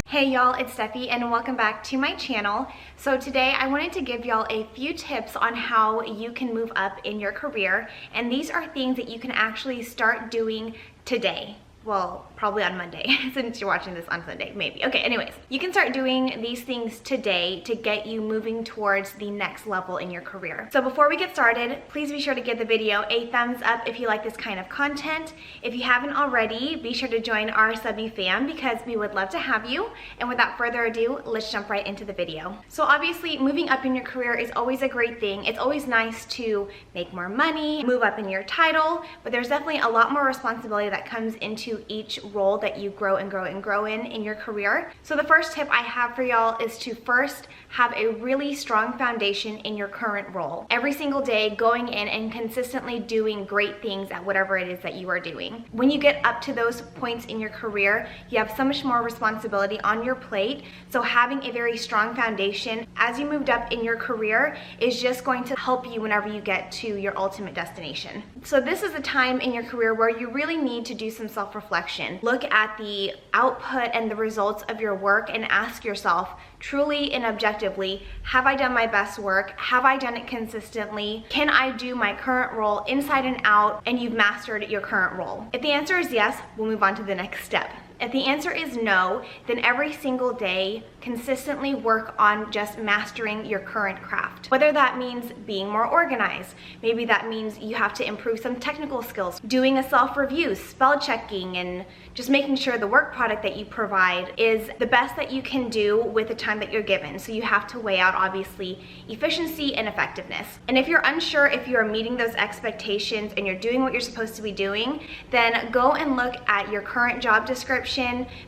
Hey y'all, it's Stephie and welcome back to my channel. So today I wanted to give y'all a few tips on how you can move up in your career, and these are things that you can actually start doing today. Well, probably on Monday, since you're watching this on Sunday, maybe. Okay, anyways, you can start doing these things today to get you moving towards the next level in your career. So before we get started, please be sure to give the video a thumbs up if you like this kind of content. If you haven't already, be sure to join our Stephie fam because we would love to have you. And without further ado, let's jump right into the video. So obviously, moving up in your career is always a great thing. It's always nice to make more money, move up in your title, but there's definitely a lot more responsibility that comes into each role that you grow in your career. So the first tip I have for y'all is to first have a really strong foundation in your current role. Every single day going in and consistently doing great things at whatever it is that you are doing. When you get up to those points in your career, you have so much more responsibility on your plate. So having a very strong foundation as you moved up in your career is just going to help you whenever you get to your ultimate destination. So this is a time in your career where you really need to do some self-reflection. Look at the output and the results of your work and ask yourself, truly and objectively, have I done my best work? Have I done it consistently? Can I do my current role inside and out? And you've mastered your current role. If the answer is yes, we'll move on to the next step. If the answer is no, then every single day, consistently work on just mastering your current craft. Whether that means being more organized, maybe that means you have to improve some technical skills, doing a self-review, spell checking, and just making sure the work product that you provide is the best that you can do with the time that you're given. So you have to weigh out, obviously, efficiency and effectiveness. And if you're unsure if you are meeting those expectations and you're doing what you're supposed to be doing, then go and look at your current job description.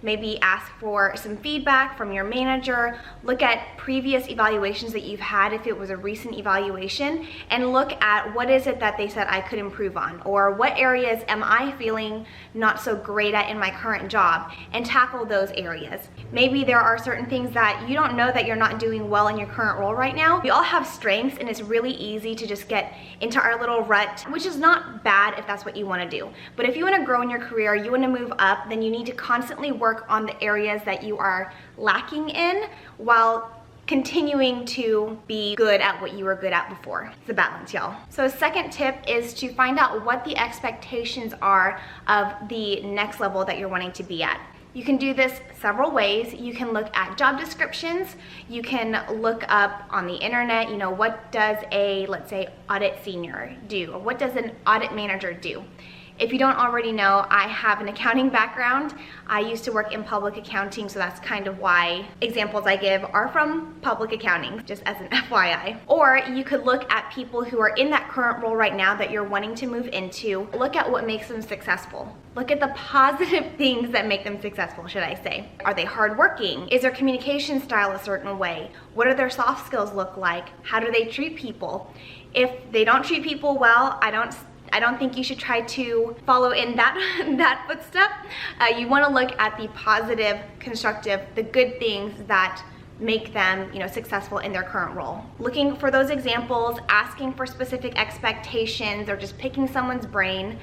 Maybe ask for some feedback from your manager, look at previous evaluations that you've had if it was a recent evaluation, and look at what is it that they said I could improve on, or what areas am I feeling not so great at in my current job, and tackle those areas. Maybe there are certain things that you don't know that you're not doing well in your current role right now. We all have strengths, and it's really easy to just get into our little rut, which is not bad if that's what you want to do. But if you want to grow in your career, you want to move up, then you need to constantly work on the areas that you are lacking in while continuing to be good at what you were good at before. It's a balance, y'all. So second tip is to find out what the expectations are of the next level that you're wanting to be at. You can do this several ways. You can look at job descriptions. You can look up on the internet, what does a, let's say, audit senior do? Or what does an audit manager do? If you don't already know, I have an accounting background. I used to work in public accounting, so that's kind of why examples I give are from public accounting, just as an FYI. Or you could look at people who are in that current role right now that you're wanting to move into. Look at what makes them successful. Look at the positive things that make them successful, should I say. Are they hardworking? Is their communication style a certain way? What do their soft skills look like? How do they treat people? If they don't treat people well, I don't think you should try to follow in that footstep. You want to look at the positive, constructive, the good things that make them, successful in their current role. Looking for those examples, asking for specific expectations, or just picking someone's brain,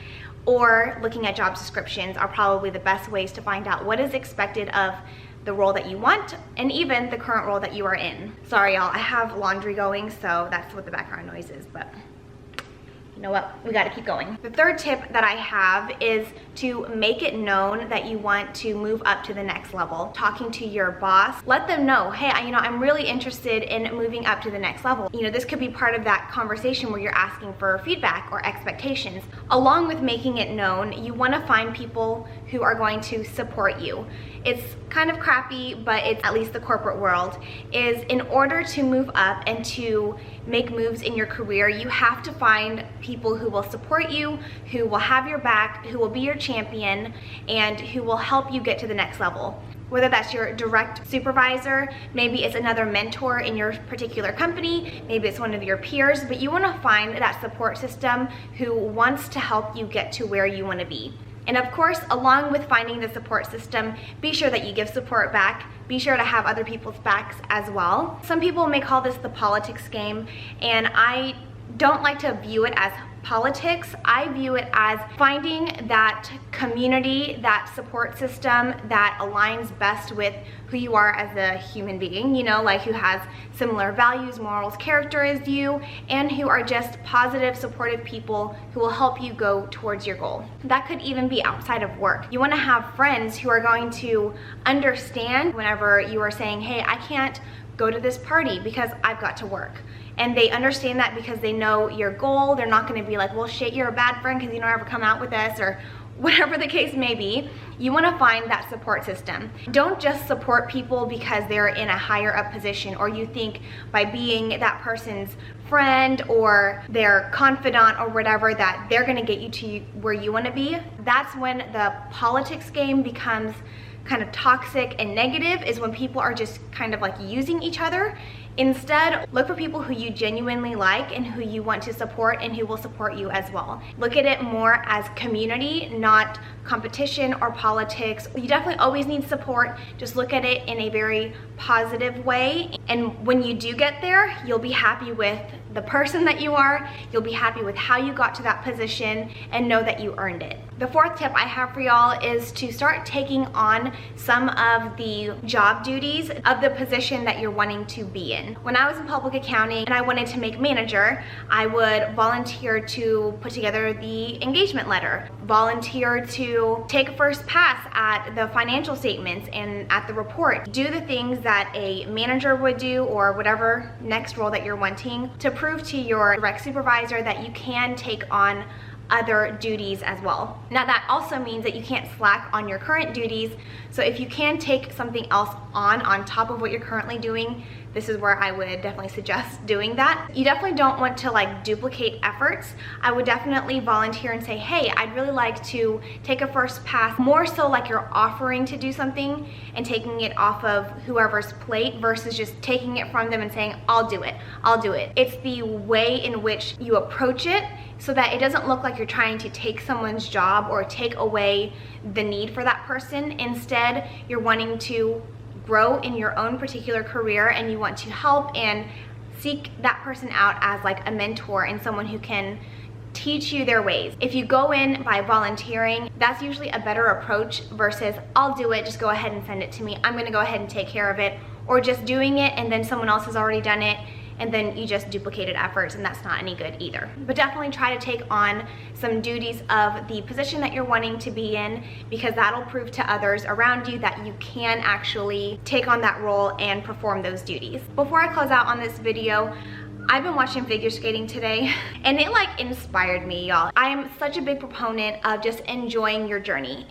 or looking at job descriptions are probably the best ways to find out what is expected of the role that you want, and even the current role that you are in. Sorry, y'all, I have laundry going, so that's what the background noise is, but you know what, we gotta keep going. The third tip that I have is to make it known that you want to move up to the next level. Talking to your boss, let them know, hey, I'm really interested in moving up to the next level. This could be part of that conversation where you're asking for feedback or expectations. Along with making it known, you wanna find people who are going to support you. It's kind of crappy, but it's at least the corporate world, is in order to move up and to make moves in your career, you have to find people who will support you, who will have your back, who will be your champion, and who will help you get to the next level. Whether that's your direct supervisor, maybe it's another mentor in your particular company, maybe it's one of your peers, but you want to find that support system who wants to help you get to where you want to be. And of course, along with finding the support system, be sure that you give support back. Be sure to have other people's backs as well. Some people may call this the politics game, and I don't like to view it as politics, I view it as finding that community, that support system that aligns best with who you are as a human being, you know, like who has similar values, morals, character as you, and who are just positive, supportive people who will help you go towards your goal. That could even be outside of work. You want to have friends who are going to understand whenever you are saying, hey, I can't go to this party because I've got to work. And they understand that because they know your goal. They're not going to be like, well, shit, you're a bad friend because you don't ever come out with us, or whatever the case may be. You want to find that support system. Don't just support people because they're in a higher up position, or you think by being that person's friend or their confidant or whatever that they're going to get you to where you want to be. That's when the politics game becomes kind of toxic and negative, is when people are just kind of like using each other. Instead, look for people who you genuinely like and who you want to support and who will support you as well. Look at it more as community, not competition or politics. You definitely always need support. Just look at it in a very positive way. And when you do get there, you'll be happy with the person that you are. You'll be happy with how you got to that position and know that you earned it. The fourth tip I have for y'all is to start taking on some of the job duties of the position that you're wanting to be in. When I was in public accounting and I wanted to make manager, I would volunteer to put together the engagement letter, volunteer to take a first pass at the financial statements and at the report, do the things that a manager would do or whatever next role that you're wanting, to prove to your direct supervisor that you can take on other duties as well. Now that also means that you can't slack on your current duties. So if you can take something else on top of what you're currently doing, this is where I would definitely suggest doing that. You definitely don't want to like duplicate efforts. I would definitely volunteer and say, hey, I'd really like to take a first pass, more so like you're offering to do something and taking it off of whoever's plate versus just taking it from them and saying, I'll do it, I'll do it. It's the way in which you approach it so that it doesn't look like you're trying to take someone's job or take away the need for that person. Instead, you're wanting to grow in your own particular career and you want to help and seek that person out as like a mentor and someone who can teach you their ways. If you go in by volunteering, that's usually a better approach versus I'll do it, just go ahead and send it to me, I'm gonna go ahead and take care of it, or just doing it and then someone else has already done it and then you just duplicated efforts, and that's not any good either. But definitely try to take on some duties of the position that you're wanting to be in, because that'll prove to others around you that you can actually take on that role and perform those duties. Before I close out on this video, I've been watching figure skating today and it like inspired me, y'all. I'm such a big proponent of just enjoying your journey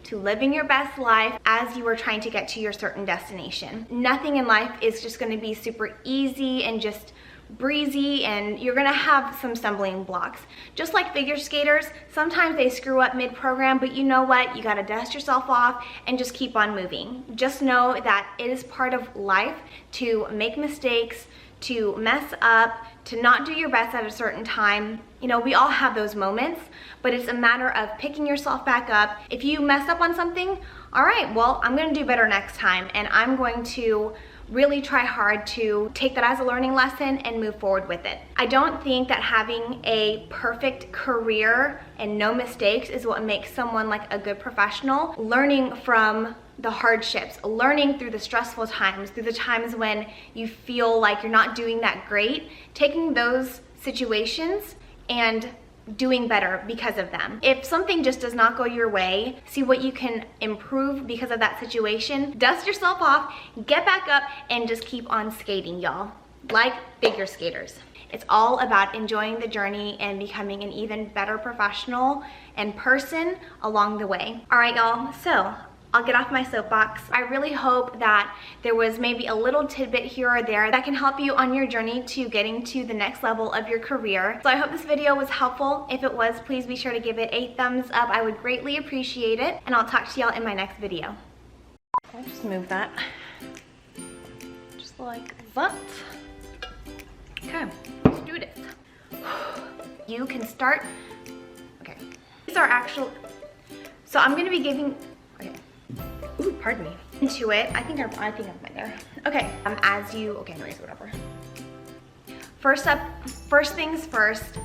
to living your best life as you are trying to get to your certain destination. Nothing in life is just going to be super easy and just breezy, and you're gonna have some stumbling blocks. Just like figure skaters, sometimes they screw up mid-program, but you know what? You gotta dust yourself off and just keep on moving. Just know that it is part of life to make mistakes, to mess up, to not do your best at a certain time. You know, we all have those moments, but it's a matter of picking yourself back up. If you mess up on something, all right, well, I'm gonna do better next time, and I'm going to really try hard to take that as a learning lesson and move forward with it. I don't think that having a perfect career and no mistakes is what makes someone like a good professional. Learning from the hardships, learning through the stressful times, through the times when you feel like you're not doing that great, taking those situations and doing better because of them. If something just does not go your way, see what you can improve because of that situation. Dust yourself off, get back up, and just keep on skating, y'all. Like figure skaters. It's all about enjoying the journey and becoming an even better professional and person along the way. All right, y'all, so I'll get off my soapbox. I really hope that there was maybe a little tidbit here or there that can help you on your journey to getting to the next level of your career. So I hope this video was helpful. If it was, please be sure to give it a thumbs up. I would greatly appreciate it, and I'll talk to y'all in my next video. I'll just move that. Just like that. Okay, let's do this. You can start, okay. These are actual, so I'm gonna be giving, okay. Ooh, pardon me. Into it. I think I'm right there. Okay. As you, okay, anyways, whatever. First things first,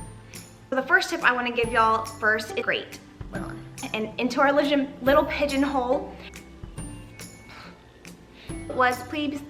So the first tip I want to give y'all first is great. And into our little pigeonhole was please,